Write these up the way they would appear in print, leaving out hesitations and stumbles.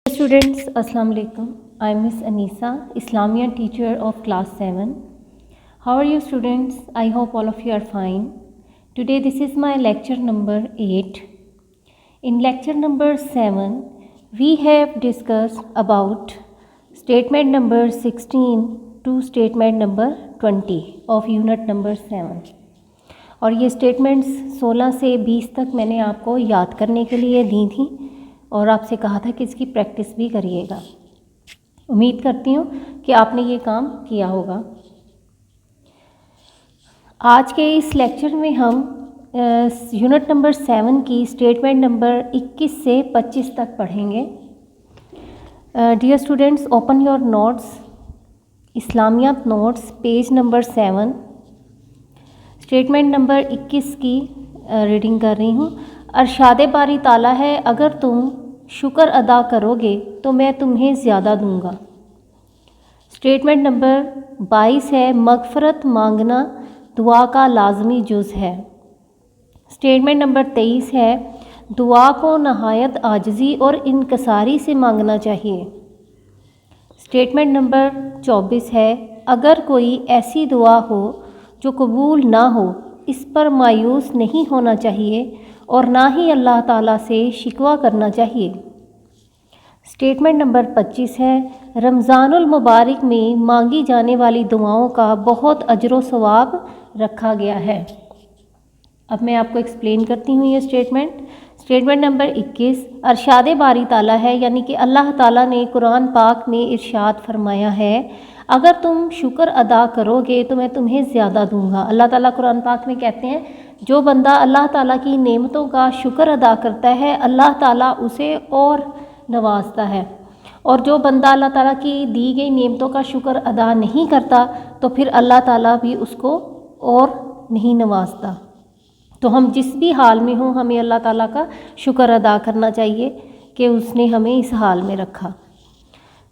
Students, Assalamu alaikum. I am Miss Anisa, Islamic teacher of class 7. How are you students? I hope all of you are fine. Today this is my lecture number 8. In lecture number 7, we have discussed about statement number 16 to statement number 20 of unit number 7. और ये statements 16 से 20 तक मैंने आपको याद करने के लिए दी थी और आपसे कहा था कि इसकी प्रैक्टिस भी करिएगा। उम्मीद करती हूँ कि आपने ये काम किया होगा। आज के इस लेक्चर में हम यूनिट नंबर 7 की स्टेटमेंट नंबर 21 से 25 तक पढ़ेंगे। Dear students, open your notes, इस्लामियात notes, page number 7, statement number 21 की रीडिंग कर रही हूँ। अरशाद बारी ताला है, अगर तुम शुक्र अदा करोगे तो मैं तुम्हें ज़्यादा दूंगा। स्टेटमेंट नंबर 22 है, मगफ़रत मांगना दुआ का लाजमी जुज़ है। स्टेटमेंट नंबर 23 है, दुआ को नहायत आजिज़ी और इनकसारी से मांगना चाहिए। स्टेटमेंट नंबर 24 है, अगर कोई ऐसी दुआ हो जो कबूल ना हो, इस पर मायूस नहीं होना चाहिए और ना ही अल्लाह ताला से शिकवा करना चाहिए। स्टेटमेंट नंबर 25 है, रमज़ानुल मुबारक में मांगी जाने वाली दुआओं का बहुत अजर व सवाब रखा गया है। अब मैं आपको एक्सप्लेन करती हूँ ये स्टेटमेंट नंबर 21 अरशाद बारी ताला है, यानी कि अल्लाह ताला ने कुरान पाक में इरशाद फरमाया है, अगर तुम शुक्र अदा करोगे तो मैं तुम्हें ज़्यादा दूंगा। अल्लाह ताला कुरान पाक में कहते हैं, जो बंदा अल्लाह ताला की नेमतों का शुक्र अदा करता है, अल्लाह ताला उसे और नवाजता है, और जो बंदा अल्लाह ताला की दी गई नेमतों का शुक्र अदा नहीं करता तो फिर अल्लाह ताला भी उसको और नहीं नवाजता। तो हम जिस भी हाल में हों, हमें अल्लाह ताला का शुक्र अदा करना चाहिए कि उसने हमें इस हाल में रखा।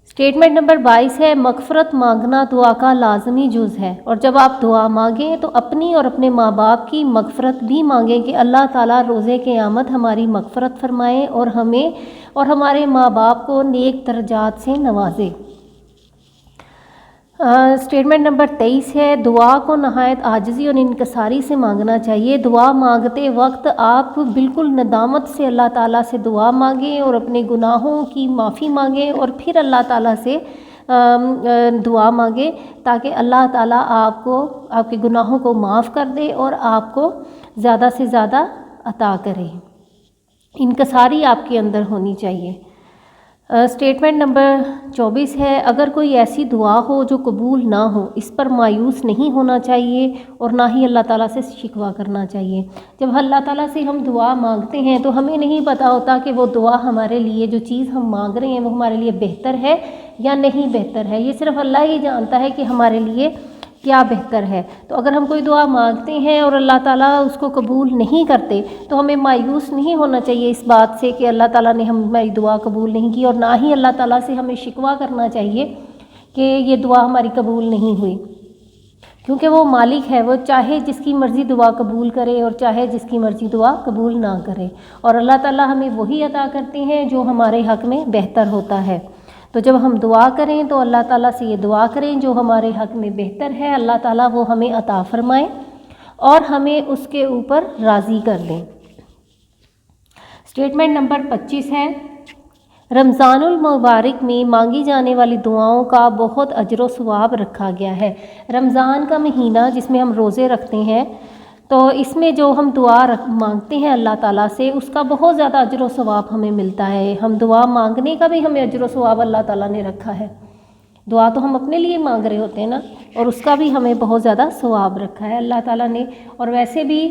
स्टेटमेंट नंबर 22 है, मगफ़रत मांगना दुआ का लाजमी जुज़ है। और जब आप दुआ मांगें तो अपनी और अपने माँ बाप की मगफ़रत भी मांगें कि अल्लाह ताला रोज़े क़यामत हमारी मगफ़रत फरमाए और हमें और हमारे माँ बाप को नेक दर्जात से नवाजे। स्टेटमेंट नंबर 23 है, दुआ को नहायत आजिज़ी और इनकसारी से मांगना चाहिए। दुआ मांगते वक्त आप बिल्कुल नदामत से अल्लाह ताला से दुआ मांगें और अपने गुनाहों की माफ़ी मांगें और फिर अल्लाह ताला से दुआ मांगें, ताकि अल्लाह ताला आपको आपके गुनाहों को माफ़ कर दे और आपको ज़्यादा से ज़्यादा अता करे। इनकसारी आपके अंदर होनी चाहिए। स्टेटमेंट नंबर 24 है, अगर कोई ऐसी दुआ हो जो कबूल ना हो, इस पर मायूस नहीं होना चाहिए और ना ही अल्लाह ताला से शिकवा करना चाहिए। जब अल्लाह ताला से हम दुआ मांगते हैं तो हमें नहीं पता होता कि वो दुआ हमारे लिए, जो चीज़ हम मांग रहे हैं, वो हमारे लिए बेहतर है या नहीं बेहतर है। ये सिर्फ अल्लाह ही जानता है कि हमारे लिए क्या बेहतर है। तो अगर हम कोई दुआ मांगते हैं और अल्लाह ताला उसको कबूल नहीं करते तो हमें मायूस नहीं होना चाहिए इस बात से कि अल्लाह ताला ने हमारी दुआ कबूल नहीं की, और ना ही अल्लाह ताला से हमें शिकवा करना चाहिए कि ये दुआ हमारी कबूल नहीं हुई, क्योंकि वो मालिक है, वो चाहे जिसकी मर्ज़ी दुआ कबूल करे और चाहे जिसकी मर्ज़ी दुआ कबूल ना करे। और अल्लाह ताला हमें वही अता करते हैं जो हमारे हक़ में बेहतर होता है। तो जब हम दुआ करें तो अल्लाह ताला से ये दुआ करें जो हमारे हक़ में बेहतर है, अल्लाह ताला वो हमें अता फ़रमाए और हमें उसके ऊपर राज़ी कर दें। स्टेटमेंट नंबर 25 है, रमज़ानुल मुबारक में मांगी जाने वाली दुआओं का बहुत अजर व सवाब रखा गया है। रमज़ान का महीना जिसमें हम रोज़े रखते हैं, तो इसमें जो हम दुआ मांगते हैं अल्लाह ताला से, उसका बहुत ज़्यादा अजर व सवाब हमें मिलता है। हम दुआ मांगने का भी हमें अजर व सवाब अल्लाह ताला ने रखा है। दुआ तो हम अपने लिए मांग रहे होते हैं ना, और उसका भी हमें बहुत ज़्यादा सवाब रखा है अल्लाह ताला ने। और वैसे भी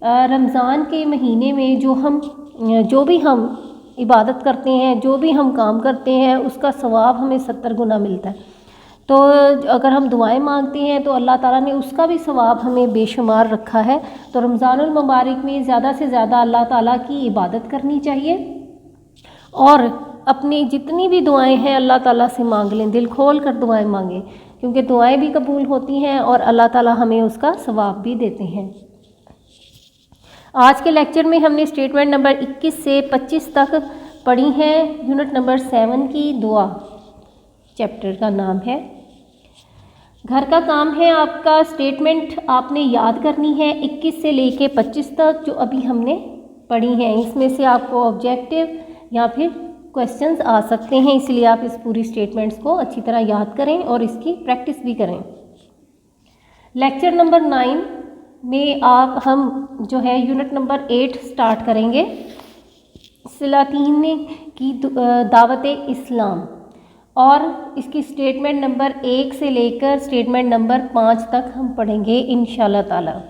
रमज़ान के महीने में जो भी हम इबादत करते हैं, जो भी हम काम करते हैं, उसका सवाब हमें 70 गुना मिलता है। तो अगर हम दुआएं मांगते हैं तो अल्लाह ताला ने उसका भी सवाब हमें बेशुमार रखा है। तो रमज़ानुल मुबारक में ज़्यादा से ज़्यादा अल्लाह ताला की इबादत करनी चाहिए और अपनी जितनी भी दुआएं हैं अल्लाह ताला से मांग लें, दिल खोल कर दुआएं मांगें, क्योंकि दुआएं भी कबूल होती हैं और अल्लाह ताला हमें उसका सवाब भी देते हैं। आज के लेक्चर में हमने स्टेटमेंट नंबर 21 से 25 तक पढ़ी हैं यूनिट नंबर 7 की दुआ, चैप्टर का नाम है। घर का काम है आपका, स्टेटमेंट आपने याद करनी है 21 से लेके 25 तक जो अभी हमने पढ़ी हैं। इसमें से आपको ऑब्जेक्टिव या फिर क्वेश्चंस आ सकते हैं, इसलिए आप इस पूरी स्टेटमेंट्स को अच्छी तरह याद करें और इसकी प्रैक्टिस भी करें। लेक्चर नंबर 9 में हम जो है यूनिट नंबर 8 स्टार्ट करेंगे, सलातीन की दावत इस्लाम, और इसकी स्टेटमेंट नंबर 1 से लेकर स्टेटमेंट नंबर 5 तक हम पढ़ेंगे इंशाल्लाह ताला।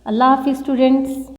अल्लाह हाफ़िज़ स्टूडेंट्स।